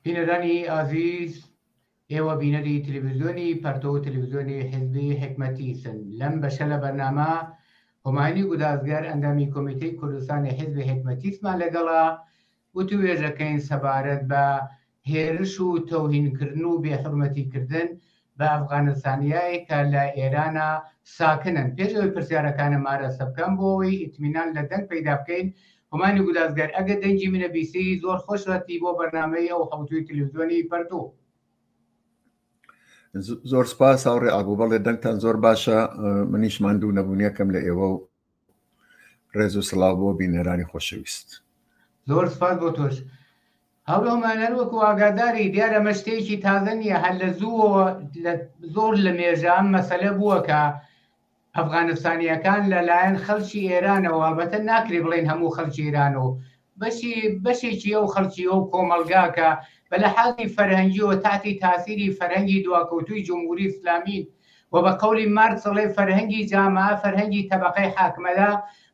بینەرانی ئازیز، ئێوە بینەری تەلەڤیزیۆنی پەرتۆ و تەلەڤیزیۆنی حیزبی حکمەتیسن. لەم بەشە لە بەرنامە هۆمانی گودازگەر ئەندامی کۆمیتەی کوردستانی حیزبی حکمەتیسمان لەگەڵا وتوێژەکەین سەبارەت بە هێرش و تەوهینکردن و بێحورمەتیکردن بە ئەفغانستانیایی کە لە ئێرانە ساکنن. پێش ئەوەی پرسیارەکانم مارەسە بکەم بۆ ئەوەی ئیتمینان لە دەنگ پەیدا بکەین، هۆمانی گودازگەر ئەگە دەنگی منە بیسی زۆر خۆشەتی بۆ بەرنامەی ئەو حوتوی تەلەڤیزیۆنی پەرتۆ. زۆر سپاس هاوڕێ ئابوو، بەڵێ دەنگتان زۆر باشە. منیش ماندوو نەبوونیەکەم لە ئێوە و ڕێز و سڵاو بۆ بینەرانی خۆشەویست. زۆر سپاس بۆ تۆش. هەوڵەمانەر وەکو ئاگاداری دیارە مە شتێکی تازە نییە، هەر لە زۆر لە مێژە ئەم مەسەلە بووە کە ئەفغانستانیەکان لەلایەن خەڵکی ئێرانەوە، ئەلبەتە ناکرێ بڵێن هەموو خەڵکی ئێرانەوە، بەشێکی ئەو خەڵکی ئەو کۆمەلگاکە بە لەحاڵی فەرهەنگیەوە تاتی تاسیری فەرهەنگی دواکەوتووی جمهوری ئیسلامی و بە قەولی مارکسڵێ فەرهەنگی جامعە، فەرهەنگی تەبەقەی حاکمەدا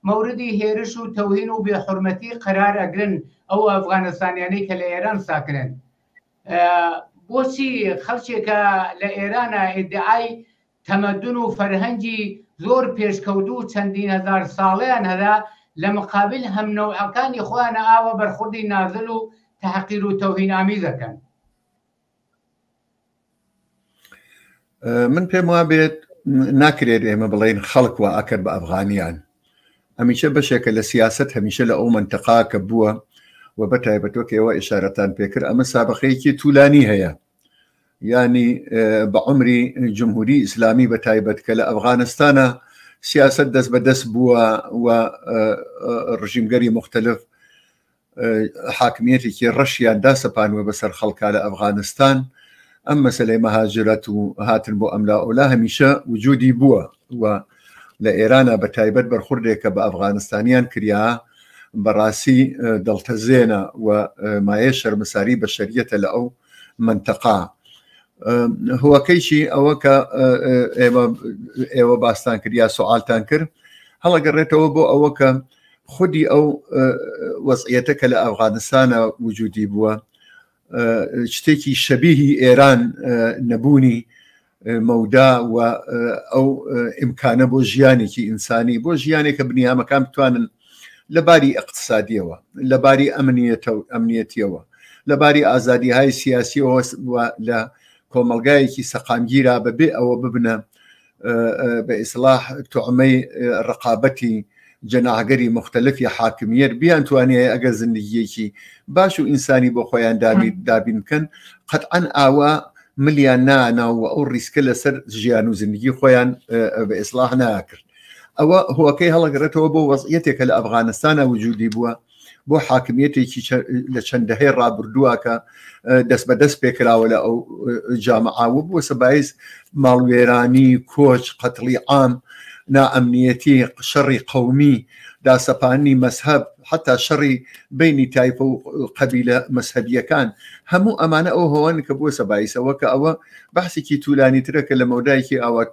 موردی هێرش و تەوهین و بێحورمەتی قرار ئەگرن ئەو ئەفغانستانیانەی کە لە ئێران ساکنن. بۆچی خەڵکێکە لە ئێرانە ئیدعای تەمەدن و فەرهەنگی زۆر پێشکەوتوو چەندین هەزار ساڵیان هەدا لە مقابل هەم نەوعەکانی خۆیانە ئاوە بەرخوردی نازل و تحقیر و تەوهینامیز دەکەن؟ من پێم وا بێت ناکرێت ئێمە بڵێن خەڵک وا ئەکرد بە ئەفغانیان. هەمیشە بەشێکە لە سیاست هەمیشە لە ئەو منتەقا کە بووە و بە تایبەتۆ کە ئێوە ئیشارەتان پێکرد، ئەمە سابقەیەکی توولانی هەیە، یعنی بە عمری جمهوری ئیسلامی بە تایبەت کە لە ئەفغانستانە سیاست دەست بەدەست بووە و ڕژیمگەری مختلف حاکمیەتێکی ڕەشیان داسەپانوە بەسەر خەڵکا لە ئەفغانستان. ئەم مەسەلەی مەهاجرەت و هاتن بۆ ئەملا ئەولا هەمیشە وجودی بووە و لە ئێرانە بە تایبەت بەرخوردێکە بە ئەفغانستانیان کریا بەڕاستی دڵتەزێنە و مایە شەرمساری بەشەریەتە لە ئەو منتەقا. هۆکەیشی ئەوە کە ئێوە باستان کرد یا سوالتان کرد هەڵەگەڕێتەوە بۆ ئەوە کە خودی ئەو وەزعیەتە کە لە ئەفغانستانە وجودی بووە شتێکی شەبیهی ئێران نەبوونی مەودا و ئەو ئیمکانە بۆ ژیانێکی ئینسانی، بۆ ژیانێکە بنیامەکان بتوانن لەباری ئەقتصادیەوە، لەباری ئەمنیەتیەوە، لەباری ئازادیهای سیاسیەوە لە کۆمەلگایەکی سەقامگیرا بەبێ ئەوە ببنە بە ئیسلاح توعمەی ڕقابەتی جەناحگەری مختلفی حاکمیت بیان توانێت ئەگەر زندگیەکی باش و ئینسانی بۆ خۆیان دابین بکەن، قەتعەن ئاوا ملیان ناناوە ئەو ریسکە لەسەر ژیان و زندگی خۆیان بە ئیسلاح ناکرد. ئەوە هۆکەی هەڵەگرێتەوە بۆ وەزعیەتێکە لە ئەفغانستانە وجودی بووە، بۆ حاکمیەتێکی لە چەندەهەی ڕابردووە کە دەست بەدەست پێکراوە لە ئەو جامعاوە بووە سەبایز ماڵوێرانی، کۆچ، قەتڵی عام، نائەمنیەتی، شەڕی قەومی، داسەپانی مەسهەب، حتا شەڕی بینی تایپە و قەبیلە مەسهەبیەکان، هەموو ئەمانە ئەو هەوان کە بووە سەبایسەوە کە ئەوە بەحسێکی توولانی ترەکە لە مەودایکی ئاوا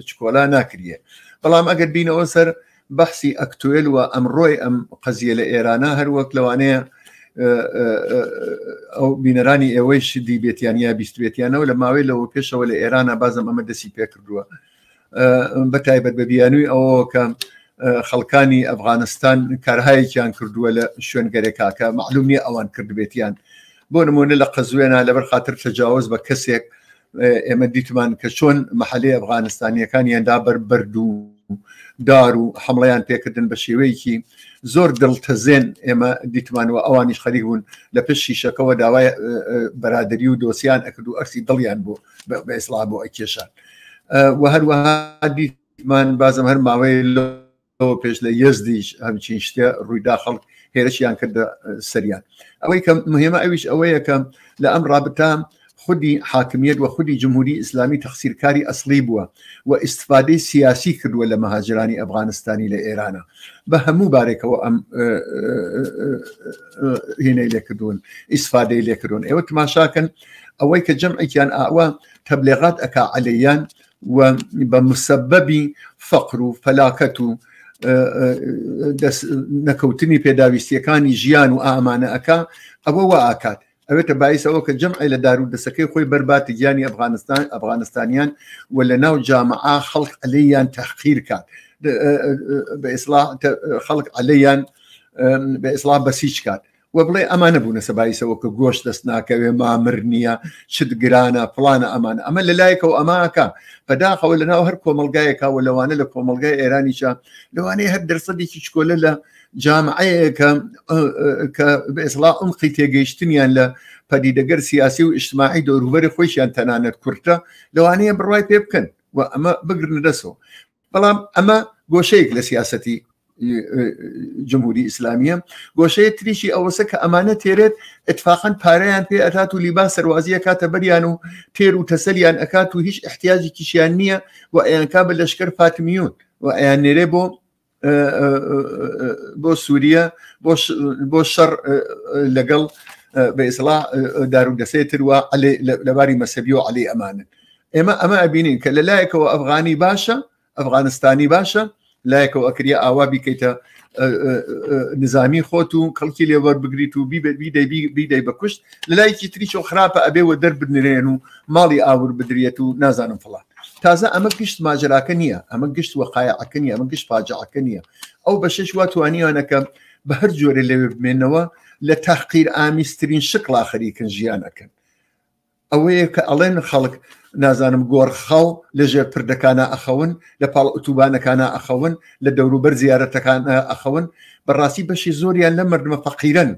چکۆلا ناکریە. بەڵام ئەگەر بینەوە سەر بەحسی ئەکتوێل و ئەمڕۆی ئەم قەزیە لە ئێرانە هەروەک لەوانەیە ئەو بینەرانی ئێوەیش دیبێتیان یا بیستوێتیانەوە لە ماوەی لەوە پێشەوە لە ئێرانە بازم ئەمە دەسی پێکردووە بە تایبەت بە بیانووی ئەوە کە خەڵکانی ئەفغانستان کارهایەکیان کردووە لە شوێنگەرێکا کە معلوم نییە ئەوان کردبێتیان. بۆ نمونە لە قەزوێنە لەبەر خاتر تەجاوز بە کەسێک ئێمە دیتمان کە چۆن مەحەلەی ئەفغانستانیەکانیاندا بەربەرد و دار و حمڵەیان پێکردن بە شێوەیەکی زۆر دڵتەزێن ئێمە دیتمانەوە ئەوانیش خەریک بوون لە پێش شیشەکەەوە داوای بەرادەری و دۆسییان ئەکرد و ئەرسی دڵیان بۆ بە ئیسڵا بۆ ئەکێشان و هەروەها دیتمان بازم هەر ماوەی لەوە پێش لە یەزدیش هەمچین شتێ ڕوویدا خەڵک هێرشیان کردە سەریان. ئەوەی کە مهمە ئەویش ئەوەیە کە لە ئەم ڕابطە خودی حاکمیت و خودی جمهوری ئیسلامی تەقسیرکاری ئەسڵی بووە و ئیستفادەی سیاسی کردووە لە مەهاجرانی ئەفغانستانی لە ئێرانە بە هەموو بارێکەوە ئەم هێنەی لێکردوون، ئیسفادەی لێکردوون. ئێوە تماشاکەن ئەوەی کە جەمعێکیان ئاوە تەبلیغات ئەکا عەلەیان و بە مسەبەبی فەقر و فەلاکەت و نەکەوتنی پێداویستیەکانی ژیان و ئامانە ئەکا ئەوە وا ئاکات ئەوێتە باعثەوە کە جەمعی لە دارودەسەکەی خۆی بەرباتی گیانی ئەفغانستانیان و لە ناو جامعە خەڵک عەلەیان تەحقیر کات بە ئیسلاح خەڵک عەلەیان بە ئیسلاح بەسیج کات و بڵێ ئەمانە بوونە سەبایسەوە کە گۆشت دەست ناکەوێ مامر نییە چت گرانە پڵانە ئەمانە ئەمە لە لایەکەوە ئەماکە بەداخەوە لەناو هەر کۆمەلگایەکەوە لەوانە لە کۆمەلگای ئێرانیشە لەوانەیە هەر دەرسەدێکی چکۆلە لە جامعەیەکە کە بە ئیسلاح عمقی تێگەیشتنیان لە پەدیدەگەر سیاسی و ئیجتماعی دەوروبەری خۆیشیان تەنانەت کورتە لەوانەیە بڕوای پێ بکەن و ئەمە بگرن دەسەوە بەڵام ئەمە گۆشەیەک لە سیاسەتی جمهوری ئیسلامیە گۆشەیە تریشی ئەوەسە کە ئەمانە تێرێت اتفاقاً پارەیان پێ ئەکات و لیبان سەروازیە کاتە بەریان و تێر و تەسەلیان ئەکات و هیچ احتیاجی کیشیان نییە و ئەیانکا بە لەشکەر فاتمیون و ئەیان نێرێ بۆ سووریە بۆ شەڕ لەگەڵ بە ئیسلاح دارودەسێتر و لەباری مەسەبی و عەلەی ئەمانن ئێمە ئەمە ئەبینین کە لەلایەکەوە ئەفغانی باشە ئەفغانستانی باشە لایەکەوە ئەکریا ئاوا بیکەیتە نظامی خۆت و کەڵکی لێوەەر بگریت و بیدەی بەکوشت لەلایەکی تریشۆ خراپە ئەبێوە دەربنرێن و ماڵی ئاور بدرێت و نازانم فڵان تازە ئەمە گشت ماجراکە نییە ئەمە گشت وەقایعەکە نیە ئەمە گشت فاجعەکە نییە ئەو بەشەش وا توانیوانەکە بە هەر جۆرە لەوێ بمێنەوە لە تەحقیر ئامیسترین شکڵا خەریکن ژیانەکەن ئەوەیە کە ئەڵێن خەڵک نازانم گۆڕخەڵ لەژێر پردەکانە ئەخەون لە پاڵ ئۆتوبانەکانە ئەخەون لە دەوروبەر زیارەتەکانە ئەخەون بەڕاستی بەشی زۆریان لە مردمە فەقیرن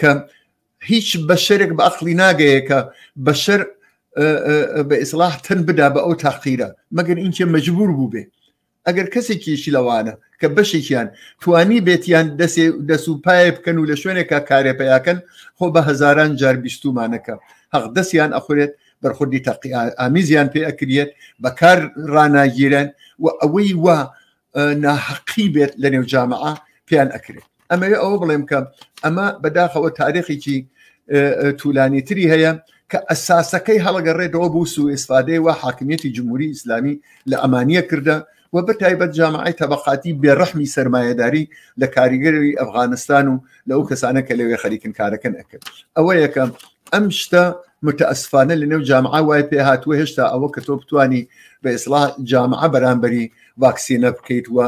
کە هیچ بەشەرێک بە ئەقلی ناگەیە کە بەشەر بە ئیسلاح تەن بدا بە ئەو تاقیرە مەگەر اینکە مەجبور بوو بێ ئەگەر کەسێکیشی لەوانە کە بەشێکیان توانی بێتیان دەسوپایە بکەن و لە شوێنێکە کارێپەیاکەن خۆ بە هەزاران جار بیستومانەکە حەق دەستیان ئەخورێت بەرخوردی تەقی ئامیزیان پێ ئەکرێت بەکار ڕناگیرن و ئەوەی وا ناحەقی بێت لە نێو جامعە پێیان ئەکرێت ئەمەوێ ئەوە بڵێم کە ئەمە بەداخەوە تاریخێکی توولانیتری هەیە کە ئەساسەکەی هەڵگەڕێتەوە بوو سوء ئیستفادەی و حاکمیەتی جمهوری ئیسلامی لە ئەمانیە کردە و بەتایبەت جامعەی تەبەقاتی بێڕەحمی سەرمایەداری لە کاریگەری ئەفغانستان و لەو کەسانە کە لەوێ خەریکن کارەکەن ئەکرد ئەوە یەکەم ئەم شتە متأسفانە لە نێو جامعە وای پێ هاتووە هێشتا ئەوە کە تۆ بتوانی بە ئیسلاح جامعە بەرامبەری ڤاکسینە بکەیت و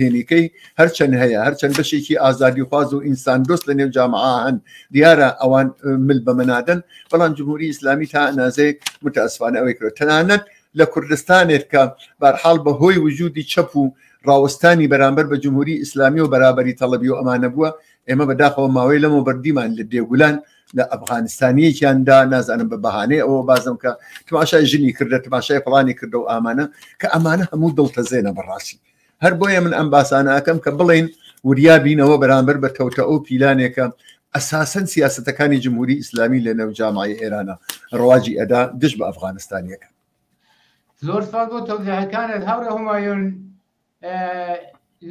هێنیکەی هەرچەند هەیە هەرچەند بەشێکی ئازادی خواز و ئینسان دۆست لە نێو جامعە هەن دیارە ئەوان مل بەمەنادەن بەڵام جمهوری ئیسلامی تا ئەنازەیەک متأسفانە ئەوەی کرد تەنانەت لە کوردستانێت کە بەرحاڵ بەهۆی وجودی چەپ و ڕاوەستانی بەرامبەر بە جمهوری ئیسلامی و بەرابەری تەڵەبی و ئەمانە بووە ئێمە بەداخەوە ماوەی لەمە بەردیمان لە دێگولان لە ئەفغانستانیەکیاندا نازانم بە بەهانەیە ئەوە بازم کە تماشای ژنی کردە تماشای فڵانی کردە و ئامانە کە ئەمانە هەموو دڵتەزێنە بەڕاستی هەر بۆیە من ئەم باسانە ئەەکەم کە بڵین وریابینەوە بەرامبەر بە کەوتە ئەو پیلانێکە ئەساسەن سیاسەتەکانی جمهوری ئیسلامی لە نێو جامعەی ئێرانە ڕواجی ئەدا گشت بە ئەفغانستانیەکە زۆر سپاس بۆ تەوزیحەکانت هەورە هومایون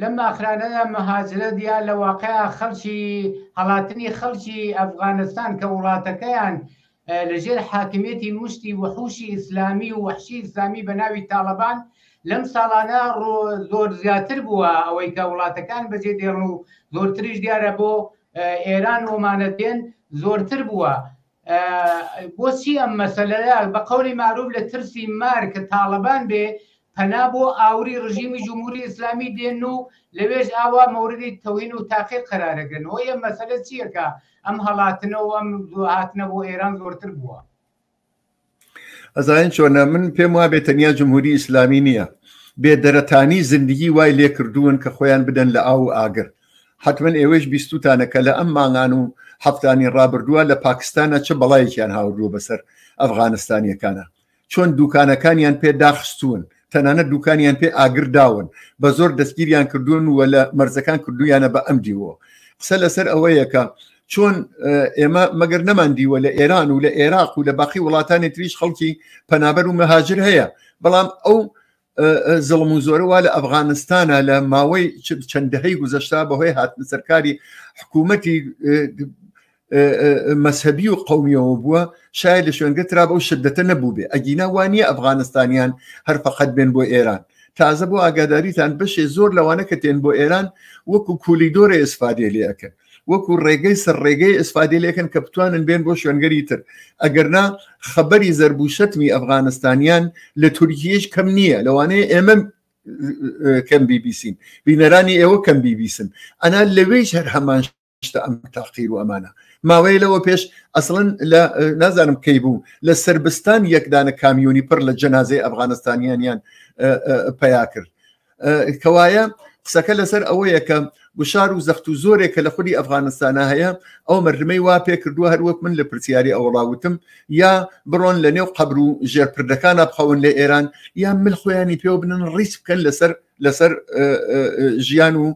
لەم ئاخرانەدا مەهاجرە دیار لە واقعیا خەڵکی هەڵاتنی خەڵکی ئەفغانستان کە وڵاتەکەیان لەژێر حاکمیەتی مشتی وحوشی ئیسلامی و وەحشی ئیسلامی بە ناوی تاڵەبان لەم ساڵانە زۆر زیاتر بووە ئەوەی کە وڵاتەکان بەجێ دێڕن و زۆرتریش دیارە بۆ ئێران ومانەتێن زۆرتر بووە بۆچی ئەم مەسەلەیە بە قەولی معروف لە ترسی مار کە تاڵەبان بێ پەنا بۆ ئاوری ڕژیمی جمهوری ئیسلامی دێن و لەوێژ ئاوا مەوردی تەوهین و تاقیق قەرارەگرن هۆی ئەم مەسەلە چییە کە ئەم هەڵاتنەوە ئەم هاتنە بۆ ئێران زۆرتر بووە ئەزانین چۆنە من پێم وا بێت تەنیا جمهوری ئیسلامی نییە بێدەرەتانی زندگی وای لێ کردوون کە خۆیان بدەن لە ئاو و ئاگر حتمما ئێوەش بیستوتانە کە لە ئەم مانگان و هەفتانی ڕابردووە لە پاکستانە چه بەڵایەکیان هاوردووە بەسەر ئەفغانستانیەکانە چۆن دوکانەکانیان پێ داخستوون تەنانەت دوکانیان پێ ئاگر داون بە زۆر دەستگیریان کردوون و لە مەرزەکان کردویانە بە ئەم دیوە قسە لەسەر ئەوەیەکە چۆن ئێمە مەگەر نەماندیوە لە ئێران و لە عێراق و لە باقی وڵاتانی تریش خەڵکی پەنابەر و مەهاجر هەیە بەڵام ئەو زڵم و زۆرەوە لە ئەفغانستانە لە ماوەی چەندەهەی گوزەشتا بەهۆی هاتنە سەرکاری حکوومەتی مەسهبی و قومیەوە بووە شاید لە شوێنگەترا بەو شدەتە نەبوو بێ ئەگینا وانە ئەفغانستانیان هەر فەقەت بێن بۆ ئێران تازە بۆ ئاگاداریتان بەشێ زۆر لەوانە کە تێن بۆ ئێران وەکو کولیدۆرە ئێسفادێ لێەکەن وەکو ڕێگەی سەر ڕێگەی ئەسفادێ لێکن کە بتوانن بێن بۆ شوێنگەری تر ئەگەرنا خەبەری زەربوشەتمی ئەفغانستانیان لە تورکیەش کەم نییە لەوانەیە ئێمە کەم بیبیسین بینەرانی ئێوە کەم بیبیسن ئەنا لەوەیش هەر هەمان شتە ئەم تاقیر و ئەمانە ماوەی لەوە پێش ئەسڵن لە نازانم کەی بوو لە سربستان یەکدانە کامیۆنی پڕ لە جەنازەی ئەفغانستانیانیان پیا کرد کەوایە قسەکە لەسەر ئەوەیە کە گوشار و زەخت و زۆرێکە لە خودی ئەفغانستانە هەیە ئەو مردمەی وا پێ کردووە هەروەک من لە پرسیاری ئەوە ڕاوتم یا بڕۆن لە نێو قەبر و ژێرپردەکانە بخەون لە ئێران یا مل خۆیانی پێوە بنن ڕیس بکەن لەسەر ژیان و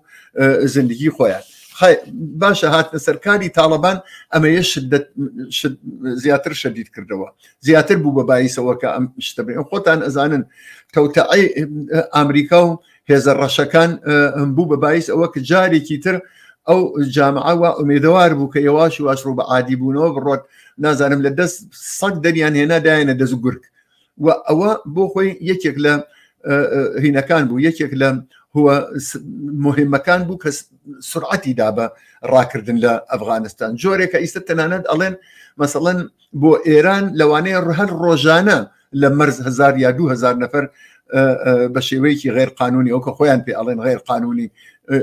زندگی خۆیان باشە هاتنە سەرکاری تاڵەبان ئەمەیە زیاتر شەدید کردەوە زیاتر بوو بە بایسەوە کە ئەم شتە بێن خۆتان ئەزانن تەوتەعی ئامریکا و هێزە ڕەشەکان بوو بە باعث ئەوە کە جارێکی تر ئەو جامعە وا ئومێدەوار بوو کە یەواش واش ڕوو بە عادی بوونەوە بڕۆت نازانم لە دەست سەگ دەریان هێنا دایەنە دەست گورگ و ئەوە بۆ خۆی یەکێک لە هینەکان بوو یەکێک لە هو مهمەکان بوو کە سرعەتی دا بە ڕاکردن لە ئەفغانستان جۆرێکە ئیستا تەنانەت ئەڵێن مەسەڵەن بۆ ئێران لەوانەیە هەر ڕۆژانە لە مەرز 1000 یا 2000 نەفەر بە شێوەیەکی غیر قانونی ئەو کە خۆیان پێ ئەڵێن غیر قانونی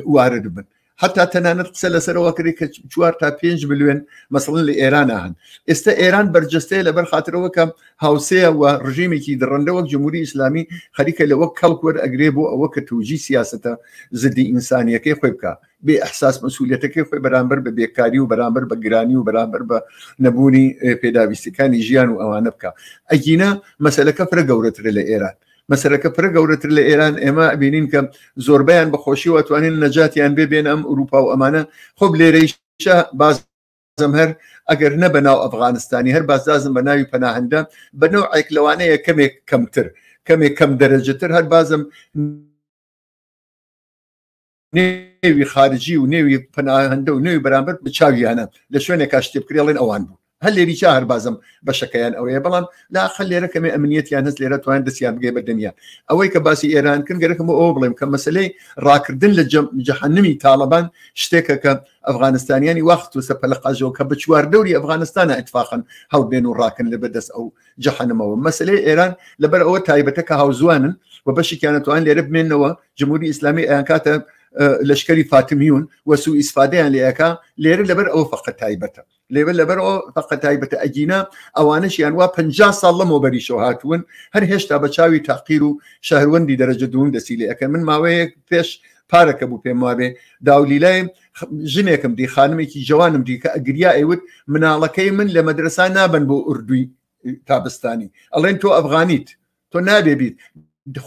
وارد بن حتا تەنانەت قسە لەسەرەوە کردی کە 4 تا 5 ملیۆن مەسەڵەن لە ئێرانە هەن ئێستا ئێران بەرجەستەیە لەبەر خاترەوە کە هاوسەیە و ڕژیمێکی دڕەندە وەک جمهوری ئیسلامی خەریکە لە وەک کەڵک وەرئەگرێ بۆ ئەوە کە توجی سیاسەتە زدی ئینسانیەکەی خۆی بکە بێ ئەحساس مەسئولیەتەکەی خۆی بەرامبەر بە بێکاری و بەرامبەر بە گرانی و بەرامبەر بە نەبوونی پێداویستەکانی ژیان و ئەوانە بکە ئەگینە مەسەلەکە فرە گەورەترە لە ئێران مەسەرەکە پرە گەورەتر لە ئێران ئێمە بینین کە زۆربیان بەخۆشی واتوانین نەجاتیان بێن ئەم ئوروپا و ئەمانە خۆب لێرەیشە بازم هەر ئەگەر نە بەناو ئەفغانستانی هەر بازدازم بە ناوی پەناهەندە بە نەوعێک لەوانەیە کەمێک کەمتر کەمێک کەم دەرەجەتر هەر بازم نێوی خارجی و نێوی پەناهەندە و نێوی بەرامبەر بچاویانە لە شوێنێک کاشتێ بکرێڵێن ئەوان بوو هەر لێری چا هەر بازم بەشەکەیان ئەوەیە بەڵام لاخەل لێرە کەمێ ئەمنیەتیان هەست لێرە توان دەستیان بگەی بە دنیا ئەوەی کە باسی ئێران کرد گەرەکەم ئەوە بڵێم کە مەسلەی ڕاکردن لە جەحەنمی تاڵەبان شتێکە کە ئەفغانستانیانی وەخت و سەپەلەقاژەوە کە بە چواردەوری ئەفغانستانە ئەتفاقن هەڵبێن و ڕاکن لە بەدەست ئەو جەحەنمەوە مەسلەی ئێران لەبەر ئەوە تایبەتە کە هاوزوانن و بەشێکیانەتوان لێرە بمێنەوە جمهوری ئیسلامی ئەیان کاتە لەشکری فاتمیون وەسوو ئیسفادەیان لێەکە لێرە لەبەر ئەوە فقط تایبەتە لەبەر ئەوە فقط تایبەتە ئەگینا ئەوانەشیان وا 50 ساڵ لەمەوە بەریشەوە هاتوون هەر هێشتا بە چاوی تاقیر و شەهروەندی دەرەجە دوم دەسی لێەکەن من ماوەیەک پێش پارەکە بوو پێم وابێ داولیلای ژنێکم دی خانمێکی جوانم دی کە ئەگریا ئەیوت مناڵەکەی من لە مەدرسە نابن بۆ ئوردوی تابستانی ئەڵێن تۆ ئەفغانیت تۆ نابێبیت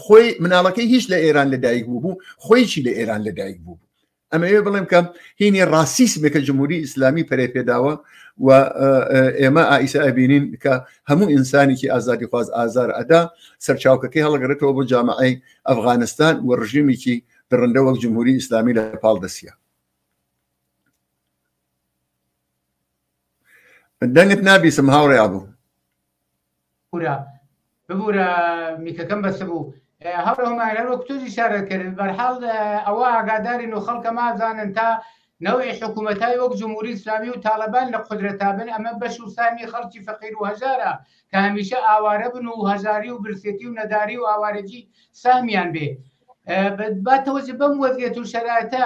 خۆی مناڵەکەی هیچ لە ئێران لەدایک بوو خۆیکی لە ئێران لەدایک بوو ئەمەوێ بڵێم کە هینی ڕاسیسمێکە جمهوری ئیسلامی پەرێ پێداوە و ئێمە ئایسا ئەبینین کە هەموو ئینسانێکی ئازادی خواز ئازار ئەدا سەرچاوکەکەی هەڵگەڕێتەوە بۆ جامعەی ئەفغانستان و ڕژیمێکی درڕندە وەک جمهوری ئیسلامی لە پاڵ دەسیە دەنگت نابیسم هاوڕێ بوو ببوورە میکەکەم بەسە بوو هەڕۆمانەر وەک توزی شارە کرد بەرحاڵ ئەوە ئاگادارین و خەڵکە مازانن تا نەوەی حکوومەتای وەک جمهوری ئیسلامی و تاالبان لە قودرەتا بن ئەمە بەش و سامی خەڵکی فەقیر و هەژارە کە هەمیشە ئاوارە بن و هەژاری و برسێتی و نەداری و ئاوارەجی سامیان بێ باتەوەجە بەم وەزیەت و شەرایەتە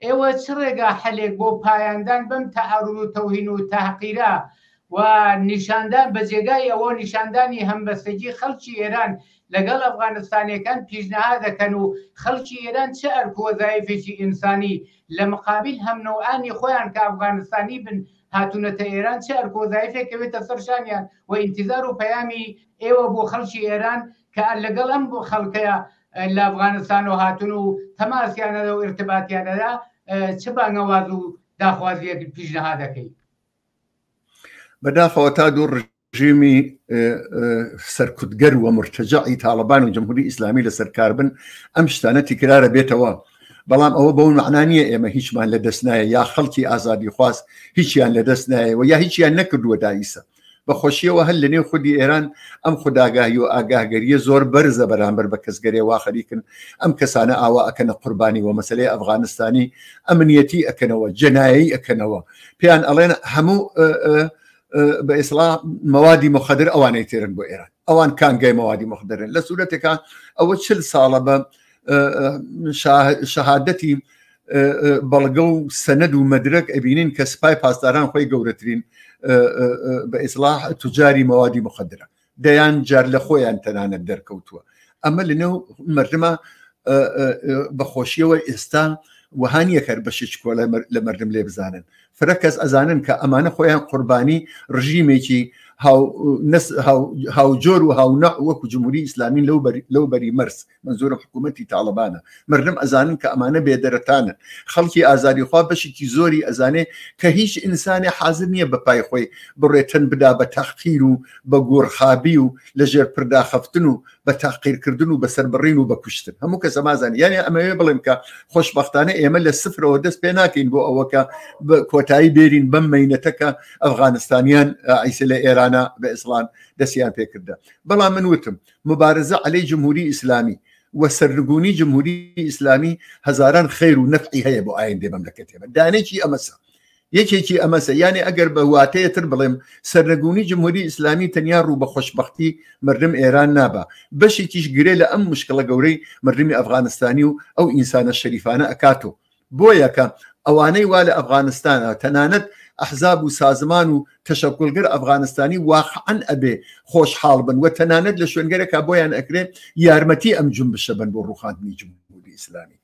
ئێوە چ ڕێگا حەلێک بۆ پایاندان بەم تەعاڕون و تەوهین و تەحقیرە و نیشاندان بە جێگای ئەوە نیشاندانی هەمبەستگی خەڵکی ئێران لەگەڵ ئەفغانستانیەکان پیشنهاد دەکەن و خەڵکی ئێران چه ئەرک وەزایفێکی ئینسانی لە مقابل هەمنەوعانی خۆیان کە ئەفغانستانی بن هاتوونەتە ئێران چه ئەرک وەزایفێکەوێتە سەرشانیان و ئینتیزار و پەیامی ئێوە بۆ خەڵکی ئێران کە لەگەڵ ئەم بۆ خەڵکەیە لە ئەفغانستان و هاتون و تەماسیانەدا و ارتباطیانەدا چه بانگەواز و داخوازیەک پیشنهاد دەکەی بەداخەوە تا دوو ڕژیمی سەرکوتگەر و مرتەجەعی تاالبان و جمهوری ئیسلامی لە سەرکار بن ئەم شتانە تیکرارە بێتەوە بەڵام ئەوە بەون معنaa نییە ئێمە هیچمان لە دەست نایە یا خەڵکی ئازادی خواست هیچیان لە دەست نایە و یا هیچیان نەکردووە دایسە بەخۆشیەوە هەل لە نێو خودی ئێران ئەم خوداگاهی و ئاگاهگەریە زۆر بەرزە بەرامبەر بە کەسگەرێ وا خەریکن ئەم کەسانە ئاوا ئەکەنە قوربانی و مەسەلەی ئەفغانستانی ئەمنیەتی ئەکەنەوە جەنایی ئەکەنەوە پێیان ئەڵێن هەموو بە ئیسلاح موادی مخدر ئەوانەی تێرن بۆ ئێران ئەوان کانگای موادی مخدرن لە سوورەتێکە ئەوە 40 ساڵە بە شەهادەتی بەڵگە و سەنەد و مەدرک ئەبینین کە سپای پاسداران خۆی گەورەترین بە ئیسلاح توجاری موادی مخدرە دەیان جار لە خۆیان تەنانەت دەرکەوتووە ئەمە لەنێو مردمە بەخۆشیەوە ئێستا وهانیە کار بەشی کۆ لە مردم لێ بزانن فرە کەس ئەزانن کە ئەمانە خۆیان قوربانی ڕژیمێکی هاوجۆر و هاونەع وەکو جمهوری ئیسلامی لەو بەری مەرس منزورم حکوومەتی تاڵبانە مردم ئەزانن کە ئەمانە بێدەرەتانن خەڵکی ئازادیخوا بەشێکی زۆری ئەزانێ کە هیچ ئینسانی حاضر نییە بە پای خۆی بڕێتن بدا بە تەحقیر و بە گۆڕخابی و لە ژێر پرداخەفتن و بە تاقیرکردن و بەسەربڕین و بەکوشتن هەموو کەس ئەمازانانی یعنی ئەمەوێ بڵێم کە خۆشبەختانە ئێمە لە سفرەوە دەست پێ ناکەین بۆ ئەوەکە کۆتایی بێرین بەم مەینەتەکە ئەفغانستانیان ئایسە لە ئێرانە بە ئیسلام دەستیان پێکردە بەڵام من وتم مبارزە عەلەی جمهوری ئیسلامی و سەرنگونی جمهوری ئیسلامی هەزاران خەیر و نەفعی هەیە بۆ ئایندەی مەملەکەتێمە دانێکی ئەمەسە یەکێکی ئەمەسە یعنی ئەگەر بە واتەیەتر بڵێم سەرنگونی جمهوری ئیسلامی تەنیا ڕوو بە خۆشبەختی مردم ئێران نابە بەشێکیش گرێ لە ئەم مشکلە گەورەی مردمی ئەفغانستانی و ئەو ئینسانە شەریفانە ئەکاتۆ بۆیە کە ئەوانەی وا لە ئەفغانستانە تەنانەت ئەحزاب و سازمان و تەشەکوڵگەر ئەفغانستانی واقعەن ئەبێ خۆشحاڵ بن و تەنانەت لە شوێنگەرێکا بۆیان ئەکرێ یارمەتی ئەم جنبشە بن بۆ ڕووخاندنی جمهوری ئیسلامی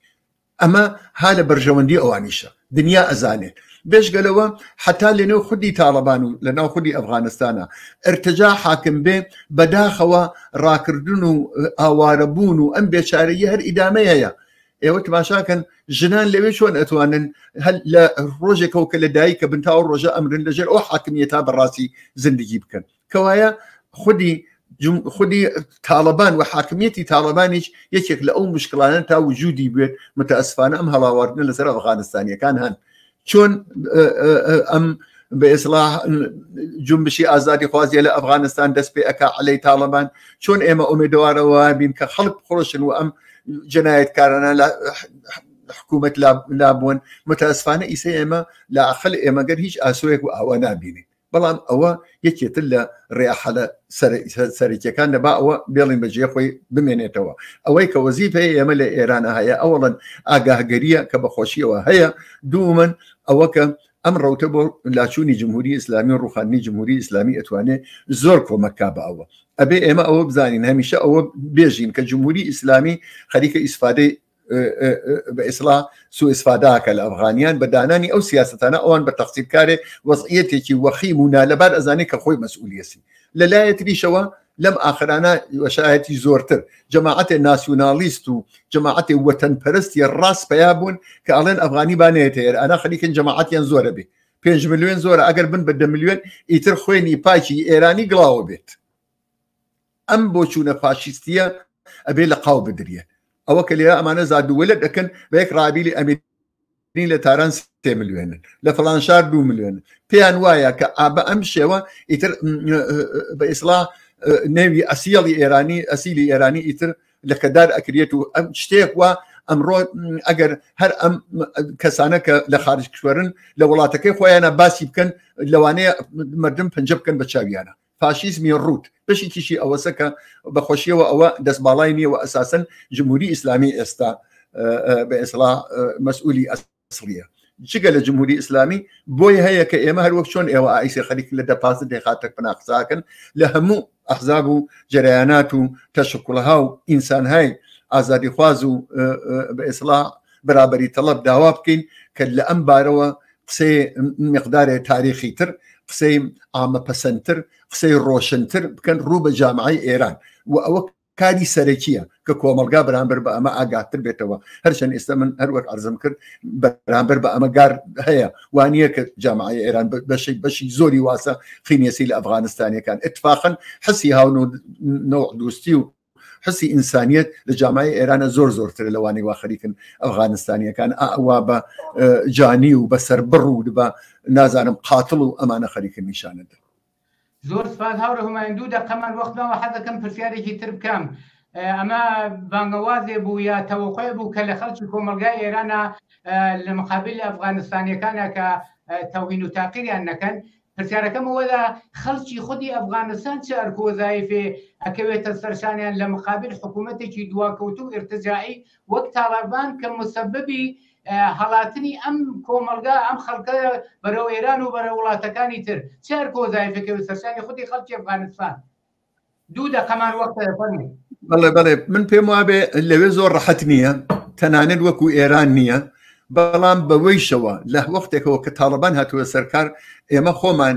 ئەمە ها لە بەرژەوەندی ئەوانیشە دنیا ئەزانێت بێشگەلەوە حتا لەنێو خودی تاڵبان و لەناو خودی ئەفغانستانە ئەرتجا حاکم بێ بەداخەوە ڕاکردن و ئاوارەبوون و ئەم بێچارەیە هەر ئیدامەیە ئێوە تماشاکەن ژنان لەوێ چۆن ئەتوانن لە ڕۆژێکەوە کە لە دایکە بنتاو ڕۆژە ئەمرن لەژێر ئەو حاکمیەتا بەڕاستی زندگی بکەن کەوایە خودی تاڵبان و حاکمیەتی تاڵبانیش یەکێک لە ئەو مشکلانە تا وجودی بێت متەئەسفانە ئەم هەڵاواردنە لەسەر ئەفغانستانیەکان هەن چۆن ئەم بە ئیسلاح جنبشی ئازادی خوازیە لە ئەفغانستان دەست پێ ئەکا عەلەی تاڵبان چۆن ئێمە ئومێدوارەوە بین کە خەڵک بخۆشن و ئەم جنایەتکارانە لە حکوومەت لابوون متەئەسفانە ئیسە ئێمە لە ئەخەل ئێمەگەر هیچ ئاسۆیەک و ئەوە نابینین بەڵام ئەوە یەکێتر لە ڕێحەلە سەرەکیەکان دەبا ئەوە بێڵین بەجێ خۆی بمێنێتەوە ئەوەی کە وەزیفەیە ئێمە لە ئێرانە هەیە ئەوڵەن ئاگاهگەریە کە بەخۆشیەوە هەیە دوومەن ئەوە کە ئەم ڕەوتە بۆ لاچوونی جمهوری ئیسلامی و ڕوخاندنی جمهوری ئیسلامی ئەتوانێت زۆر کۆمەکا بە ئەوە ئەبێ ئێمە ئەوە بزانین هەمیشە ئەوە بێژین کە جمهوری ئیسلامی خەریکە ئیسفادەی بە ئیسلاح سوء ئیسفاداکە لە ئەفغانیان بە دانانی ئەو سیاستانە ئەوان بە تەقسیمکارێ وەزعیەتێکی وەخیم و نالەبار ئەزانێت کە خۆی مەسئولیەتی لەلایەتریشەوە لەم ئاخرانە وەشایەتی زۆرتر جەماعەتێ ناسیۆنالیست و جەماعەتێ وەتەنپەرستی ڕاست پیا بوون کە ئەڵێن ئەفغانی بانێتە ئەنا خەریکن جەماعەتیان زۆرە بێ 5 ملیۆن زۆرە ئەگەر بن بە 10 ملیۆن ئیتر خوێنی پاکی ئێرانی گڵاوە بێت ئەم بۆ چوونە فاشیستیە ئەبێ لە قاو بدرێ ئەوە کە لێرە ئەمانە زادووەلە دەکەن بە یەک ڕابیلی ئەمریکی لە تاران 3 ملیۆنن لە فڵان شار 2 ملیۆن پێیان وایە کە ئابە ئەم شێوە ئیتر بە ئیسلاح نێوی ئەسیڵی ئێرانی ئەسیلی ئێرانی ئیتر لە کەدار ئەکرێت و ئەم شتێک وە ئەمڕۆ ئەگەر هەر ئەم کەسانە کە لە خارج کشوەرن لە وڵاتەکەی خۆیانە باسی بکەن لەوانەیە مردم پەنجە بکەن بە چاویانە فاشیزمی ڕوت بەشێکیشی ئەوەسە کە بەخۆشیەوە ئەوە دەستباڵای نییە و ئەساسەن جمهوری ئیسلامی ئێستا بە ئیسلاح مەسئولی ئەسڵیە جگە لە جمهوری ئیسلامی بۆی هەیە کە ئێمە هەروەک چۆن ئێوە ئایسی خەریک لە دەپازن دێخاتێک پناقساکەن لە هەموو ئەحزاب و جەرەیانات و تەشکوڵها و ئینسانهای ئازادی خواز و بە ئیسلاح بەرابەری تەڵەب داوا بکەین کە لە ئەم بارەوە قسەی مقدارێ تاریخی تر قسەی ئامەپەسەندتر قسەی ڕۆشنتر بکەن ڕوو بە جامعەی ئێران و ئەوە کاری سەرەکیە کە کۆمەلگا بەرامبەر بە ئەمە ئاگاتر بێتەوە هەرچەند ئێستا من هەروەک عەرزم کرد بەرامبەر بە ئەمە گار هەیە وانییە کە جامعەی ئێران بەشی زۆری واسە خینێسی لە ئەفغانستانیەکان اتفاقا حسی هاونەوە دوستی و حسی ئینسانیەت لە جامعەی ئێرانە زۆر زۆرتر لەوانەی وا خەریکن ئەفغانستانیەکان ئەوا بە جانی و بە سەربڕ و بە نازانم قاتڵ و ئەمانە خەریکن نیشانەدا زۆر سپاس هاوڕێ هومایان 2 دقەمان وەختماوە حەز دەکەم پرسیارێکی تر بکەم. ئەمە بانگەوازێ بوو یا تەوەقع بوو کە لە خەڵکی کۆمەلگای ئێرانە لە مقابل ئەفغانستانیەکانە کە تەوهین و تاقیریان نەکەن. پرسیارەکەم ئەوەدا خەڵکی خودی ئەفغانستان چه ئەرکۆ وەزایفێ ئەکەوێتە سەرشانیان لە مقابل حکوومەتێکی دواکەوتو ئرتجاعی وەک تاڵەبان کە مسببی هەڵاتنی ئەم کۆمەلگا ئەم خەڵکە بەرەو ئێران و بەرە وڵاتەکانی تر چه ئەرکۆ وەزایفەکەوێت سەرشانی خودی خەڵکی ئەفغانستان. 2 دقەمان وەختە دەفەرموو. بەڵێ من پێم وابێ لەوێ زۆر ڕەحەت نییە تەنانەت وەکو ئێران نییە، بەڵام بەوەیشەوە لە وەختێکەوە کە تاڵەبان هاتووە سەرکار ئێمە خۆمان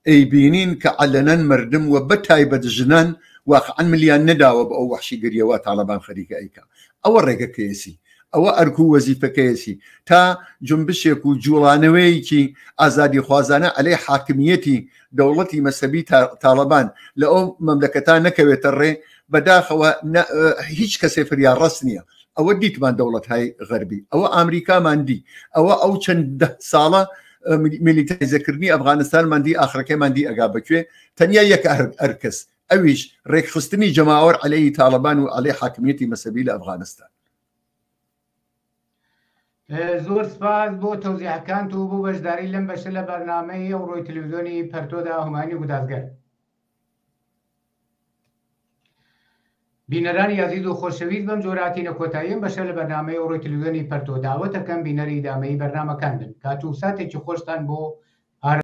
ئەیبینین کە عەلەنەن مردم و بە تایبەت ژنان واقعەن ملیان نەداوە بە ئەو وەحشی گریەوە تاڵەبان خەریکە ئەیکا. ئەوە ڕێگەکەیەسی، ئەوە ئەرکو وەزیفەکەیەسی تا جنبشێک و جوڵانەوەیەکی ئازادی خوازانە ئەلەی حاکمیەتی دەوڵەتی مەسەبی تاڵەبان لە ئەو مەملەکەتان نەکەوێتە ڕێ بەداخەوە هیچ کەسێ فریان ڕست نییە. ئەوە دیتمان دەوڵەت‌های غەربی، ئەوە ئامریکامان دی، ئەوە ئەو چەند ساڵە میلیتاریزەکردنی ئەفغانستانمان دی، ئاخرەکەیمان دی ئەگا بکوێ تەنیا یەک ئەرکەس ئەویش ڕێکخستنی جەماوەر عەلەیهی تاڵەبان و عەلەی حاکمیەتی مەسەبی لە ئەفغانستان. زۆر سپاس بۆ تەوزیحەکان و بۆ بەشداری لەم بەشە لە بەرنامەی ئەوڕۆی تەلەڤیزیۆنی پەرتۆدا هومانی گودازگەر. بینەرانی عەزیز و خۆشەویست بەم جۆراتینە کۆتاییم بەشە لە بەرنامەی ئەوڕۆی تەلەڤیزیۆنی پەرتۆ داوەتەکەم بینەری ئیدامەی بەرنامەکان بن. کات و ساتێکی خۆشتان بۆ